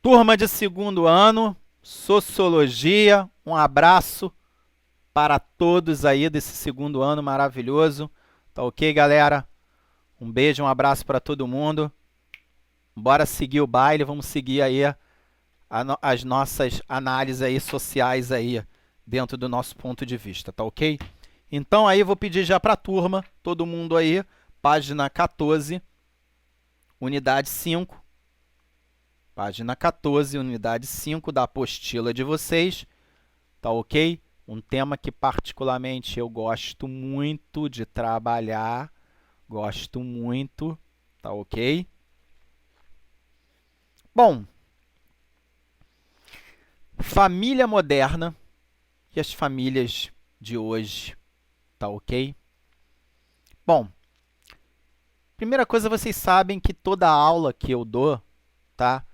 Turma de segundo ano, Sociologia, um abraço para todos aí desse segundo ano maravilhoso. Tá ok, galera? Um beijo, um abraço para todo mundo. Bora seguir o baile, vamos seguir aí as nossas análises aí sociais aí dentro do nosso ponto de vista, tá ok? Então aí eu vou pedir já para a turma, todo mundo aí, página 14, unidade 5. Página 14, unidade 5 da apostila de vocês, tá ok? Um tema que particularmente eu gosto muito de trabalhar, gosto muito, tá ok? Bom, família moderna e as famílias de hoje, tá ok? Bom, primeira coisa, vocês sabem que toda aula que eu dou, tá?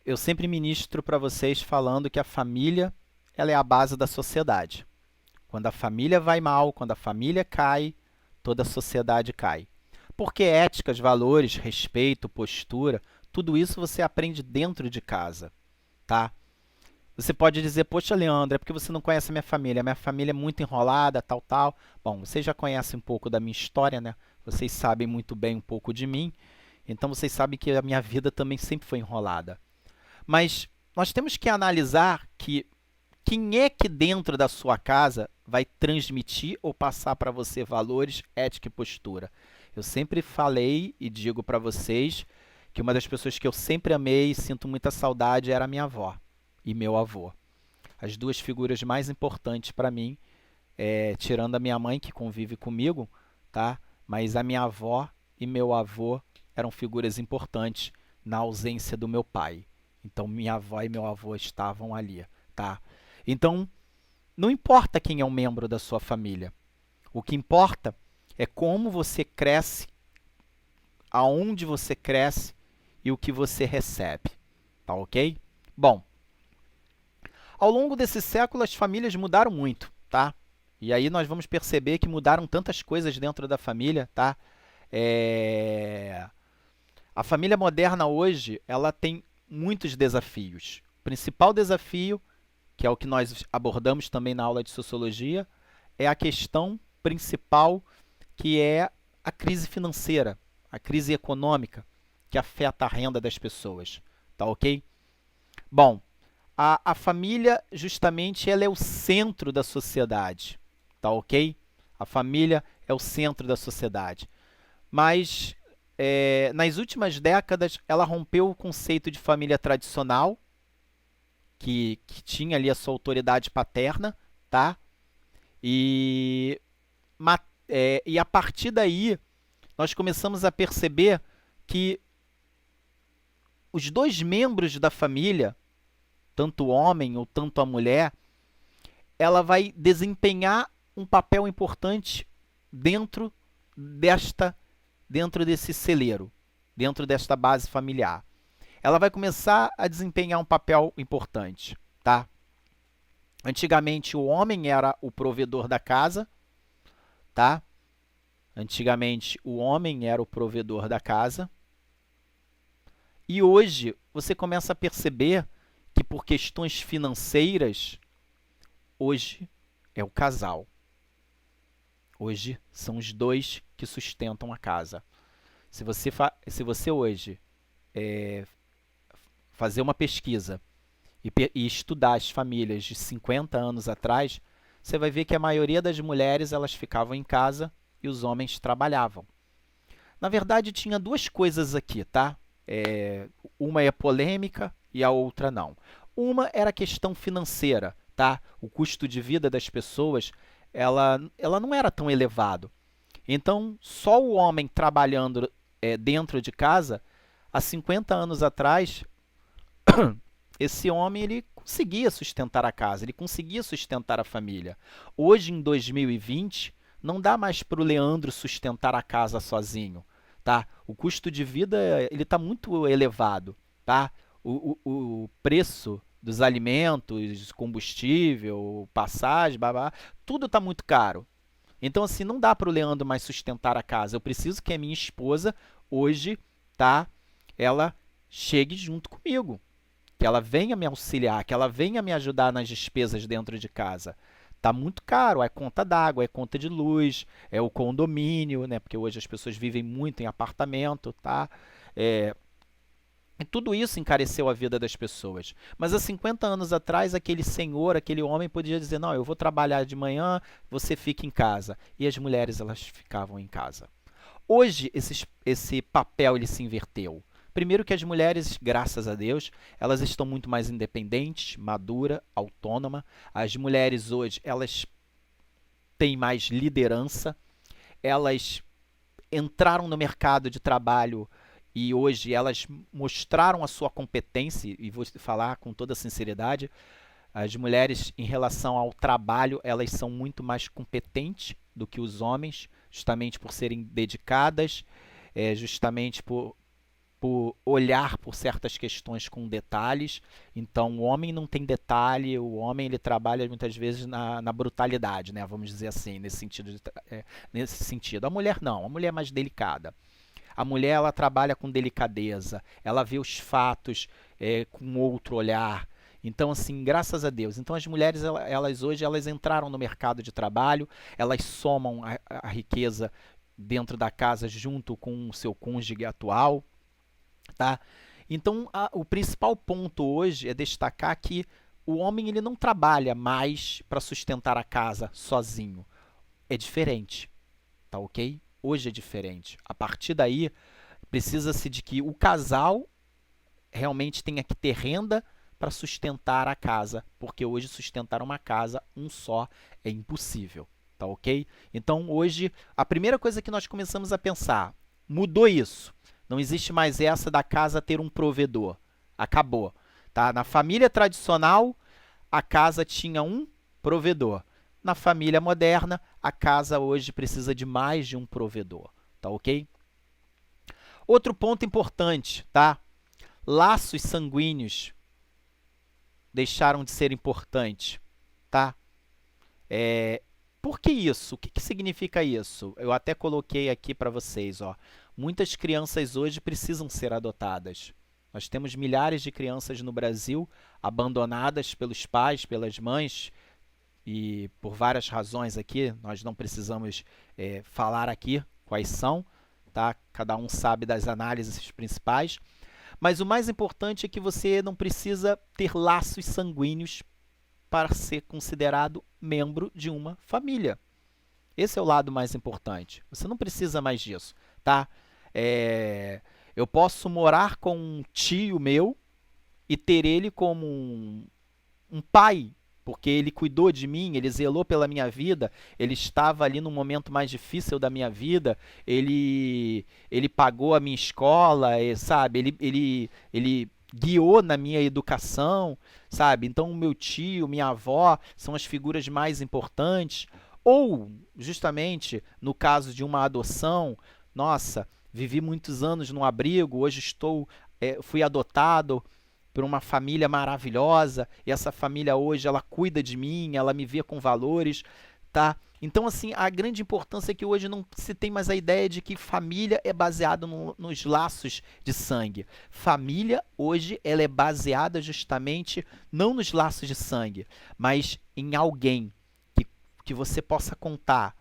Eu sempre ministro para vocês falando que a família, ela é a base da sociedade. Quando a família vai mal, quando a família cai, toda a sociedade cai. Porque éticas, valores, respeito, postura, tudo isso você aprende dentro de casa, tá? Você pode dizer, poxa, Leandro, é porque você não conhece a minha família. A minha família é muito enrolada, tal, tal. Bom, vocês já conhecem um pouco da minha história, né? Vocês sabem muito bem um pouco de mim. Então, vocês sabem que a minha vida também sempre foi enrolada. Mas nós temos que analisar que quem é que dentro da sua casa vai transmitir ou passar para você valores, ética e postura. Eu sempre falei e digo para vocês que uma das pessoas que eu sempre amei e sinto muita saudade era a minha avó e meu avô. As duas figuras mais importantes para mim, tirando a minha mãe que convive comigo, tá? Mas a minha avó e meu avô eram figuras importantes na ausência do meu pai. Então minha avó e meu avô estavam ali, tá? Então, não importa quem é um membro da sua família. O que importa é como você cresce, aonde você cresce e o que você recebe. Tá ok? Bom, ao longo desse século as famílias mudaram muito, tá? E aí nós vamos perceber que mudaram tantas coisas dentro da família, tá? A família moderna hoje, ela tem muitos desafios. O principal desafio, que é o que nós abordamos também na aula de sociologia, é a questão principal, que é a crise financeira, a crise econômica, que afeta a renda das pessoas. Tá ok? Bom, a família, justamente, ela é o centro da sociedade. Tá ok? A família é o centro da sociedade. Mas, nas últimas décadas, ela rompeu o conceito de família tradicional, que tinha ali a sua autoridade paterna, tá? E, e a partir daí, nós começamos a perceber que os dois membros da família, tanto o homem ou tanto a mulher, ela vai desempenhar um papel importante dentro dentro desse celeiro, dentro desta base familiar. Ela vai começar a desempenhar um papel importante, tá? Antigamente o homem era o provedor da casa, tá? Antigamente o homem era o provedor da casa. E hoje você começa a perceber que por questões financeiras, hoje é o casal. Hoje são os dois que sustentam a casa. Se você hoje fazer uma pesquisa e estudar as famílias de 50 anos atrás, você vai ver que a maioria das mulheres elas ficavam em casa e os homens trabalhavam. Na verdade, tinha duas coisas aqui, tá? Uma é polêmica e a outra não. Uma era a questão financeira, tá? O custo de vida das pessoas, ela não era tão elevado. Então, só o homem trabalhando dentro de casa, há 50 anos atrás, esse homem ele conseguia sustentar a casa, ele conseguia sustentar a família. Hoje, em 2020, não dá mais para o Leandro sustentar a casa sozinho, tá? O custo de vida ele está muito elevado, tá? O preço dos alimentos, combustível, passagem, babá, tudo está muito caro. Então, assim, não dá para o Leandro mais sustentar a casa. Eu preciso que a minha esposa, hoje, tá? Ela chegue junto comigo. que ela venha me auxiliar, que ela venha me ajudar nas despesas dentro de casa. Tá muito caro, é conta d'água, é conta de luz, é o condomínio, né? Porque hoje as pessoas vivem muito em apartamento, tá? E tudo isso encareceu a vida das pessoas. Mas há 50 anos atrás, aquele senhor, aquele homem podia dizer, não, eu vou trabalhar de manhã, você fica em casa. E as mulheres, elas ficavam em casa. Hoje, esse papel ele se inverteu. Primeiro que as mulheres, graças a Deus, elas estão muito mais independentes, madura, autônoma. As mulheres hoje, elas têm mais liderança, elas entraram no mercado de trabalho e hoje elas mostraram a sua competência, e vou falar com toda sinceridade, as mulheres em relação ao trabalho, elas são muito mais competentes do que os homens, justamente por serem dedicadas, justamente por olhar por certas questões com detalhes. Então, o homem não tem detalhe, o homem ele trabalha muitas vezes na brutalidade, né? Vamos dizer assim, nesse sentido. A mulher não, a mulher é mais delicada. A mulher ela trabalha com delicadeza, ela vê os fatos com outro olhar. Então, assim, graças a Deus. Então, as mulheres, elas hoje, elas entraram no mercado de trabalho, elas somam a riqueza dentro da casa junto com o seu cônjuge atual, tá? Então, o principal ponto hoje é destacar que o homem ele não trabalha mais para sustentar a casa sozinho. É diferente, tá ok? Hoje é diferente. A partir daí, precisa-se de que o casal realmente tenha que ter renda para sustentar a casa, porque hoje sustentar uma casa, um só, é impossível, tá ok? Então, hoje, a primeira coisa que nós começamos a pensar, mudou isso. Não existe mais essa da casa ter um provedor. Acabou, tá? Na família tradicional, a casa tinha um provedor. Na família moderna, a casa hoje precisa de mais de um provedor, tá ok? Outro ponto importante, tá? Laços sanguíneos deixaram de ser importantes, tá? Por que isso? O que significa isso? Eu até coloquei aqui para vocês, ó. Muitas crianças hoje precisam ser adotadas. Nós temos milhares de crianças no Brasil abandonadas pelos pais, pelas mães, e por várias razões aqui, nós não precisamos falar aqui quais são, tá? Cada um sabe das análises principais, mas o mais importante é que você não precisa ter laços sanguíneos para ser considerado membro de uma família. Esse é o lado mais importante. Você não precisa mais disso, tá? Eu posso morar com um tio meu e ter ele como um pai, porque ele cuidou de mim, ele zelou pela minha vida, ele estava ali no momento mais difícil da minha vida, ele pagou a minha escola, sabe? Ele guiou na minha educação, sabe? Então, o meu tio, minha avó são as figuras mais importantes. Ou, justamente, no caso de uma adoção, nossa, vivi muitos anos no abrigo, hoje fui adotado por uma família maravilhosa, e essa família hoje, ela cuida de mim, ela me vê com valores, tá? Então, assim, a grande importância é que hoje não se tem mais a ideia de que família é baseada nos laços de sangue. Família, hoje, ela é baseada justamente não nos laços de sangue, mas em alguém que você possa contar,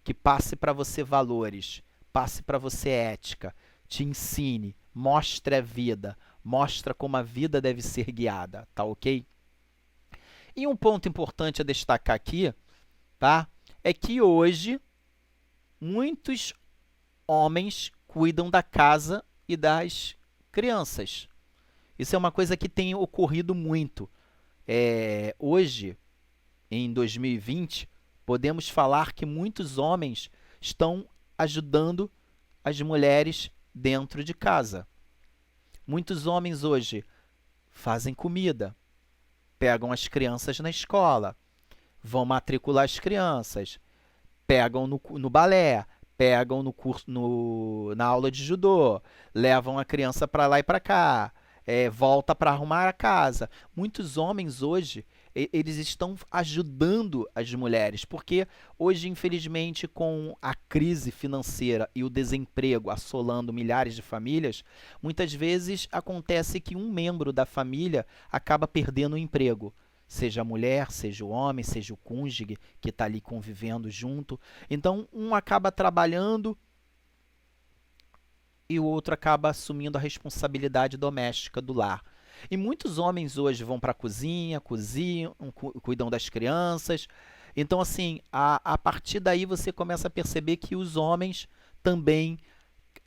que passe para você valores, passe para você ética, te ensine, mostre a vida, mostra como a vida deve ser guiada, tá ok? E um ponto importante a destacar aqui, tá? É que hoje muitos homens cuidam da casa e das crianças. Isso é uma coisa que tem ocorrido muito. Hoje, em 2020, podemos falar que muitos homens estão ajudando as mulheres dentro de casa. Muitos homens hoje fazem comida, pegam as crianças na escola, vão matricular as crianças, pegam no balé, pegam no curso, na aula de judô, levam a criança para lá e para cá, volta para arrumar a casa. Muitos homens hoje, eles estão ajudando as mulheres, porque hoje, infelizmente, com a crise financeira e o desemprego assolando milhares de famílias, muitas vezes acontece que um membro da família acaba perdendo o emprego. Seja a mulher, seja o homem, seja o cônjuge que está ali convivendo junto. Então, um acaba trabalhando e o outro acaba assumindo a responsabilidade doméstica do lar. E muitos homens hoje vão para a cozinha, cozinham, cuidam das crianças. Então, assim, a partir daí você começa a perceber que os homens também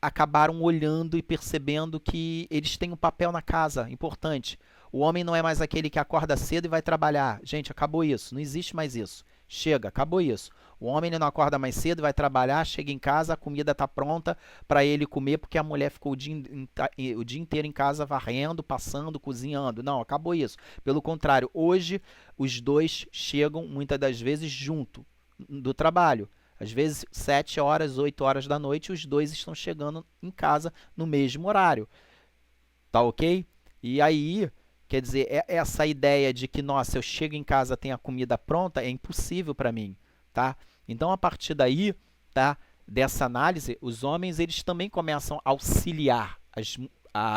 acabaram olhando e percebendo que eles têm um papel na casa importante. O homem não é mais aquele que acorda cedo e vai trabalhar. Gente, acabou isso, não existe mais isso. Chega, acabou isso. O homem ele não acorda mais cedo, vai trabalhar, chega em casa, a comida está pronta para ele comer, porque a mulher ficou o dia inteiro em casa varrendo, passando, cozinhando. Não, acabou isso. Pelo contrário, hoje os dois chegam muitas das vezes junto do trabalho. Às vezes 7 horas, 8 horas da noite, os dois estão chegando em casa no mesmo horário. Tá ok? E aí, quer dizer, essa ideia de que, nossa, eu chego em casa, tem a comida pronta, é impossível para mim, tá? Então, a partir daí, tá, dessa análise, os homens eles também começam a auxiliar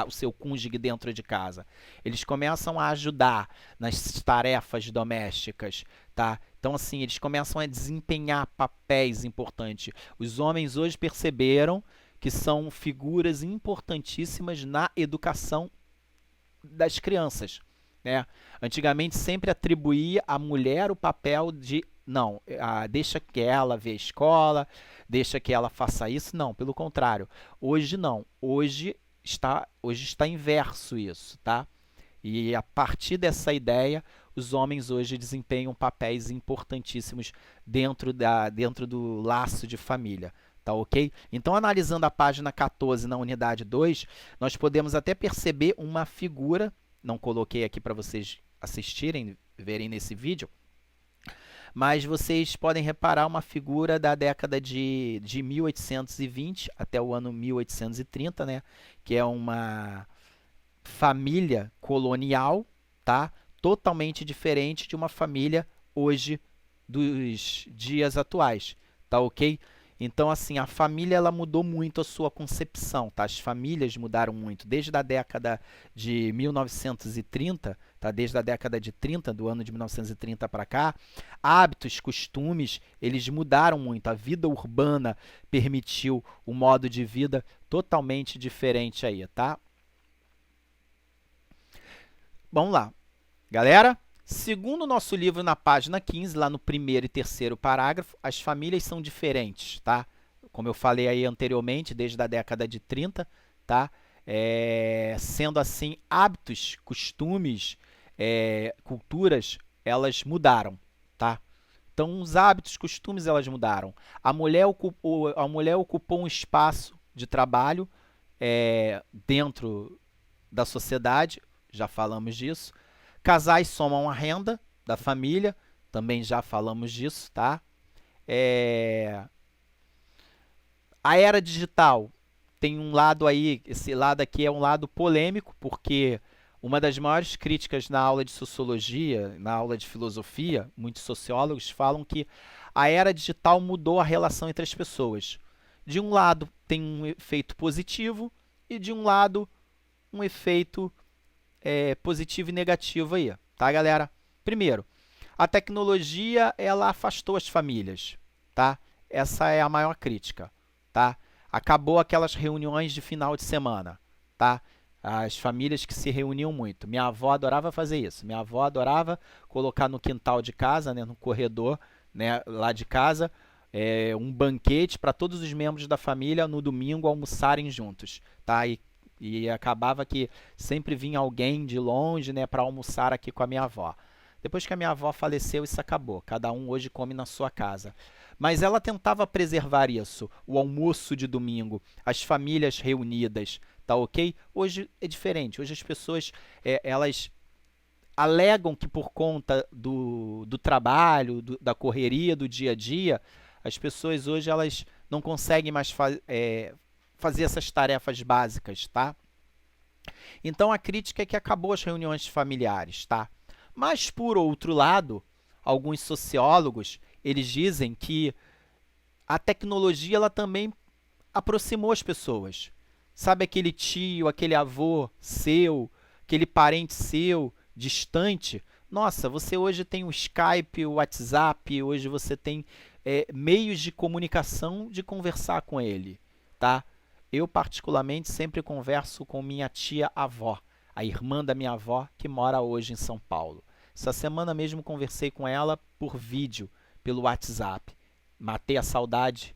o seu cônjuge dentro de casa. Eles começam a ajudar nas tarefas domésticas, tá? Então, assim, eles começam a desempenhar papéis importantes. Os homens hoje perceberam que são figuras importantíssimas na educação das crianças, né? Antigamente sempre atribuía à mulher o papel de não, deixa que ela vê a escola, deixa que ela faça isso. Não, pelo contrário. Hoje não. Hoje está inverso isso, tá? E a partir dessa ideia, os homens hoje desempenham papéis importantíssimos dentro do laço de família. Tá ok? Então, analisando a página 14 na unidade 2, nós podemos até perceber uma figura, não coloquei aqui para vocês assistirem, verem nesse vídeo, mas vocês podem reparar uma figura da década de 1820 até o ano 1830, né? Que é uma família colonial, tá? Totalmente diferente de uma família hoje dos dias atuais, tá ok? Então, assim, a família ela mudou muito a sua concepção, tá? As famílias mudaram muito, desde a década de 1930, tá? Desde a década de 30, do ano de 1930 para cá, hábitos, costumes, eles mudaram muito. A vida urbana permitiu um modo de vida totalmente diferente aí, tá? Vamos lá. Galera, segundo o nosso livro na página 15, lá no primeiro e terceiro parágrafo, as famílias são diferentes, tá? Como eu falei aí anteriormente, desde a década de 30, tá? Sendo assim, hábitos, costumes, culturas, elas mudaram, tá? Então, os hábitos, costumes, elas mudaram. A mulher ocupou um espaço de trabalho dentro da sociedade, já falamos disso. Casais somam a renda da família, também já falamos disso, tá? A era digital tem um lado aí, esse lado aqui é um lado polêmico, porque uma das maiores críticas na aula de sociologia, na aula de filosofia, muitos sociólogos falam que a era digital mudou a relação entre as pessoas. De um lado tem um efeito positivo e de um lado um efeito positivo e negativo aí, tá, galera? Primeiro, a tecnologia ela afastou as famílias, tá? Essa é a maior crítica, tá? Acabou aquelas reuniões de final de semana, tá? As famílias que se reuniam muito. Minha avó adorava fazer isso. Minha avó adorava colocar no quintal de casa, né, no corredor, né, lá de casa, um banquete para todos os membros da família no domingo almoçarem juntos, tá? E acabava que sempre vinha alguém de longe, né, para almoçar aqui com a minha avó. Depois que a minha avó faleceu, isso acabou. Cada um hoje come na sua casa. Mas ela tentava preservar isso, o almoço de domingo, as famílias reunidas, tá ok? Hoje é diferente. Hoje as pessoas, elas alegam que por conta do trabalho, da correria do dia a dia, as pessoas hoje elas não conseguem mais fazer essas tarefas básicas, tá? Então, a crítica é que acabou as reuniões familiares, tá? Mas, por outro lado, alguns sociólogos, eles dizem que a tecnologia ela também aproximou as pessoas. Sabe aquele tio, aquele avô seu, aquele parente seu, distante? Nossa, você hoje tem o Skype, o WhatsApp, hoje você tem meios de comunicação de conversar com ele, tá? Eu, particularmente, sempre converso com minha tia-avó, a irmã da minha avó, que mora hoje em São Paulo. Essa semana mesmo conversei com ela por vídeo, pelo WhatsApp. Matei a saudade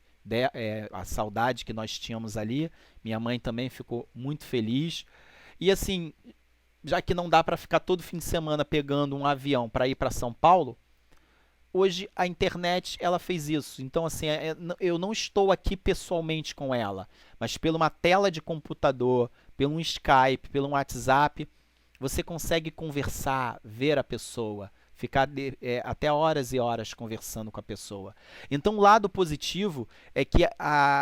que nós tínhamos ali. Minha mãe também ficou muito feliz. E assim, já que não dá para ficar todo fim de semana pegando um avião para ir para São Paulo, hoje a internet ela fez isso. Então assim, eu não estou aqui pessoalmente com ela, mas pela uma tela de computador, pelo um Skype, pelo um WhatsApp, você consegue conversar, ver a pessoa, ficar até horas e horas conversando com a pessoa. Então, o lado positivo é que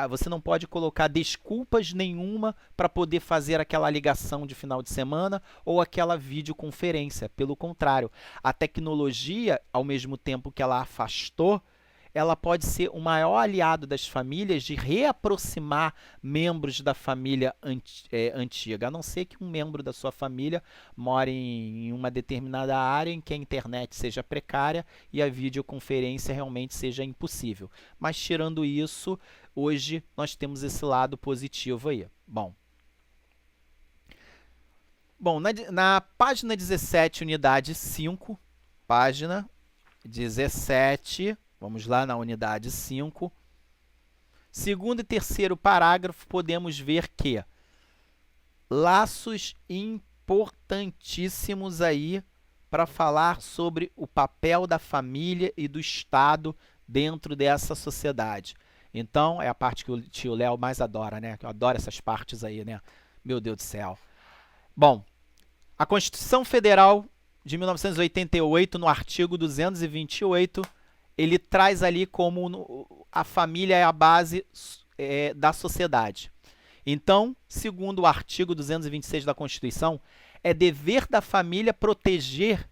você não pode colocar desculpas nenhuma para poder fazer aquela ligação de final de semana ou aquela videoconferência. Pelo contrário, a tecnologia, ao mesmo tempo que ela afastou, ela pode ser o maior aliado das famílias de reaproximar membros da família antiga, a não ser que um membro da sua família more em uma determinada área em que a internet seja precária e a videoconferência realmente seja impossível. Mas tirando isso, hoje nós temos esse lado positivo aí. Bom, na página 17, unidade 5, página 17... Vamos lá na unidade 5. Segundo e terceiro parágrafo, podemos ver que laços importantíssimos aí para falar sobre o papel da família e do Estado dentro dessa sociedade. Então, é a parte que o tio Léo mais adora, né? Eu adoro essas partes aí, né? Meu Deus do céu. Bom, a Constituição Federal de 1988, no artigo 228, ele traz ali como a família é a base da sociedade. Então, segundo o artigo 226 da Constituição, é dever da família proteger,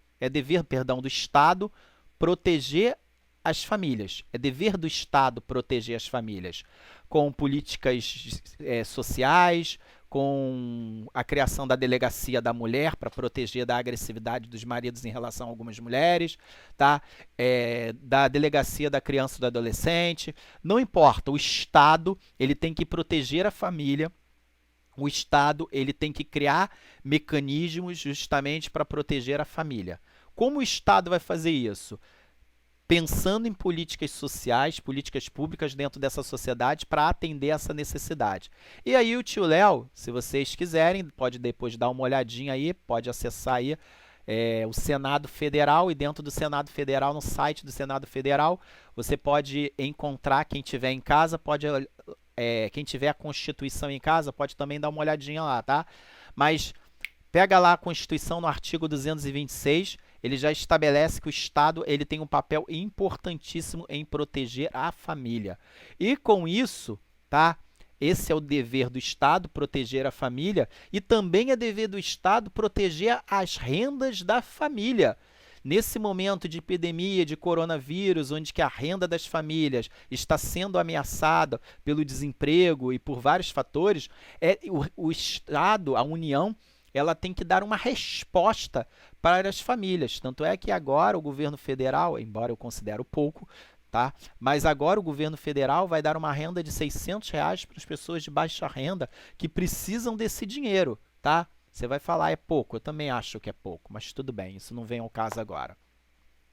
do Estado proteger as famílias. É dever do Estado proteger as famílias com políticas sociais, com a criação da delegacia da mulher para proteger da agressividade dos maridos em relação a algumas mulheres, tá? Da delegacia da criança e do adolescente. Não importa, o Estado ele tem que proteger a família, o Estado ele tem que criar mecanismos justamente para proteger a família. Como o Estado vai fazer isso? Pensando em políticas sociais, políticas públicas dentro dessa sociedade para atender essa necessidade. E aí o tio Léo, se vocês quiserem, pode depois dar uma olhadinha aí, pode acessar aí o Senado Federal, e dentro do Senado Federal, no site do Senado Federal, você pode encontrar, quem tiver em casa, quem tiver a Constituição em casa, pode também dar uma olhadinha lá, tá? Mas pega lá a Constituição no artigo 226, ele já estabelece que o Estado ele tem um papel importantíssimo em proteger a família. E com isso, tá? Esse é o dever do Estado, proteger a família, e também é dever do Estado proteger as rendas da família. Nesse momento de epidemia, de coronavírus, onde que a renda das famílias está sendo ameaçada pelo desemprego e por vários fatores, o Estado, a União, ela tem que dar uma resposta para as famílias. Tanto é que agora o governo federal, embora eu considero pouco, tá? Mas agora o governo federal vai dar uma renda de R$ 600 para as pessoas de baixa renda que precisam desse dinheiro, tá? Você vai falar, é pouco, eu também acho que é pouco, mas tudo bem, isso não vem ao caso agora,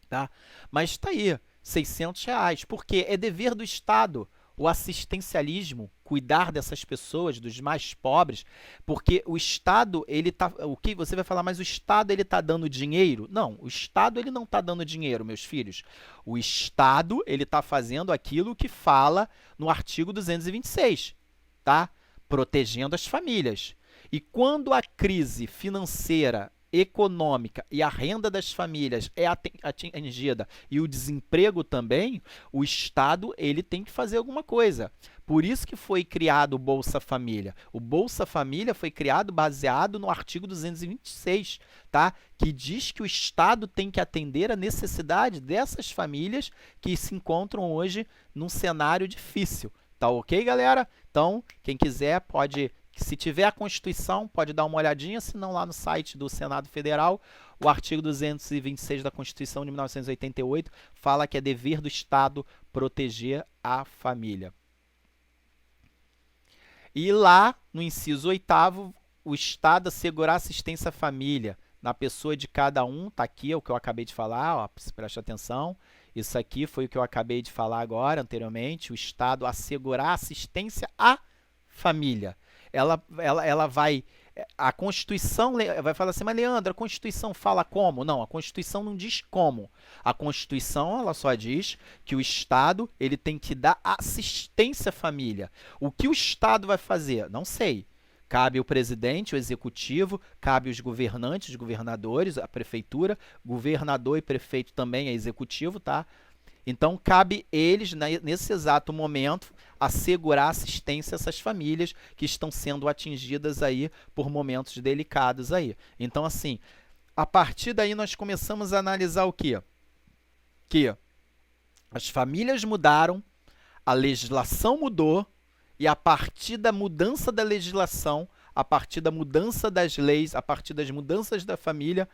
tá? Mas está aí, R$ 600, porque é dever do Estado o assistencialismo, cuidar dessas pessoas, dos mais pobres, porque o Estado, ele tá, o que você vai falar, mas o Estado ele está dando dinheiro? Não, o Estado ele não está dando dinheiro, meus filhos. O Estado ele está fazendo aquilo que fala no artigo 226, tá? Protegendo as famílias. E quando a crise financeira econômica e a renda das famílias é atingida e o desemprego também, o Estado ele tem que fazer alguma coisa. Por isso que foi criado o Bolsa Família. O Bolsa Família foi criado baseado no artigo 226, tá? Que diz que o Estado tem que atender a necessidade dessas famílias que se encontram hoje num cenário difícil. Tá ok, galera? Então, quem quiser pode... Se tiver a Constituição, pode dar uma olhadinha, se não lá no site do Senado Federal, o artigo 226 da Constituição de 1988 fala que é dever do Estado proteger a família. E lá, no inciso 8º, o Estado assegurar assistência à família na pessoa de cada um, tá aqui, é o que eu acabei de falar, ó, preste atenção. Isso aqui foi o que eu acabei de falar agora, anteriormente, o Estado assegurar assistência à família. Ela vai... A Constituição vai falar assim, mas Leandro, a Constituição fala como? Não, a Constituição não diz como. A Constituição, ela só diz que o Estado ele tem que dar assistência à família. O que o Estado vai fazer? Não sei. Cabe o presidente, o executivo, cabe os governantes, os governadores, a prefeitura, governador e prefeito também é executivo, tá? Então, cabe eles, nesse exato momento, assegurar assistência a essas famílias que estão sendo atingidas aí por momentos delicados aí. Então, assim, a partir daí nós começamos a analisar o quê? Que as famílias mudaram, a legislação mudou, e a partir da mudança da legislação, a partir da mudança das leis, a partir das mudanças da família,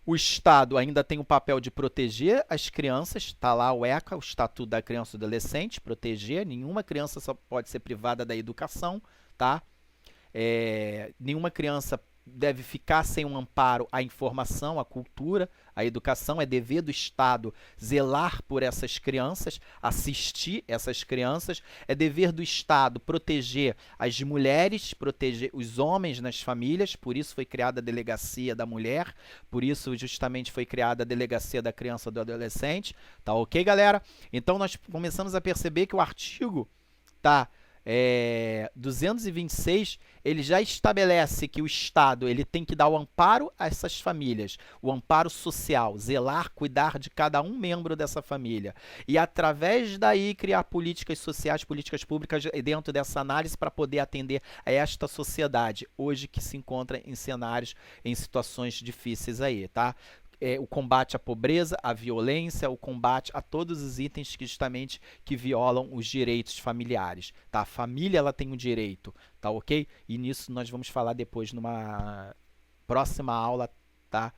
o Estado ainda tem o papel de proteger as crianças, está lá o ECA, o Estatuto da Criança e do Adolescente, proteger, nenhuma criança só pode ser privada da educação, tá? Nenhuma criança deve ficar sem um amparo à informação, à cultura, à educação. É dever do Estado zelar por essas crianças, assistir essas crianças. É dever do Estado proteger as mulheres, proteger os homens nas famílias. Por isso foi criada a Delegacia da Mulher, por isso justamente foi criada a Delegacia da Criança e do Adolescente. Tá ok, galera? Então nós começamos a perceber que o artigo 226, ele já estabelece que o Estado ele tem que dar o amparo a essas famílias, o amparo social, zelar, cuidar de cada um membro dessa família. E através daí criar políticas sociais, políticas públicas dentro dessa análise para poder atender a esta sociedade, hoje que se encontra em cenários, em situações difíceis aí, tá? O combate à pobreza, à violência, o combate a todos os itens que justamente que violam os direitos familiares, tá? A família ela tem um direito, tá ok? E nisso nós vamos falar depois numa próxima aula, tá?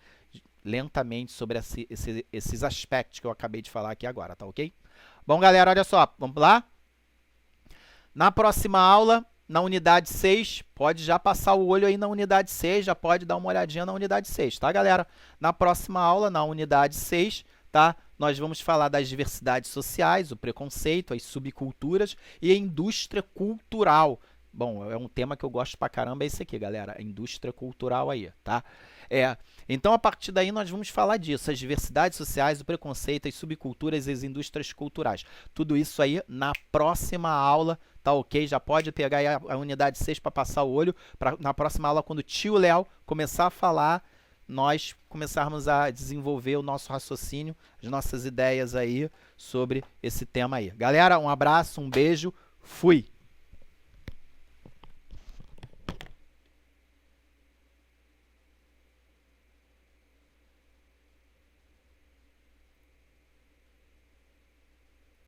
Lentamente sobre esses aspectos que eu acabei de falar aqui agora, tá ok? Bom, galera, olha só, vamos lá? Na próxima aula, na unidade 6, pode já passar o olho aí na unidade 6, já pode dar uma olhadinha na unidade 6, tá, galera? Na próxima aula, na unidade 6, tá? Nós vamos falar das diversidades sociais, o preconceito, as subculturas e a indústria cultural. Bom, é um tema que eu gosto pra caramba, é esse aqui, galera, a indústria cultural aí, tá? Então, a partir daí, nós vamos falar disso, as diversidades sociais, o preconceito, as subculturas e as indústrias culturais. Tudo isso aí na próxima aula, tá ok? Já pode pegar aí a unidade 6 para passar o olho, na próxima aula, quando o tio Léo começar a falar, nós começarmos a desenvolver o nosso raciocínio, as nossas ideias aí sobre esse tema aí. Galera, um abraço, um beijo, fui!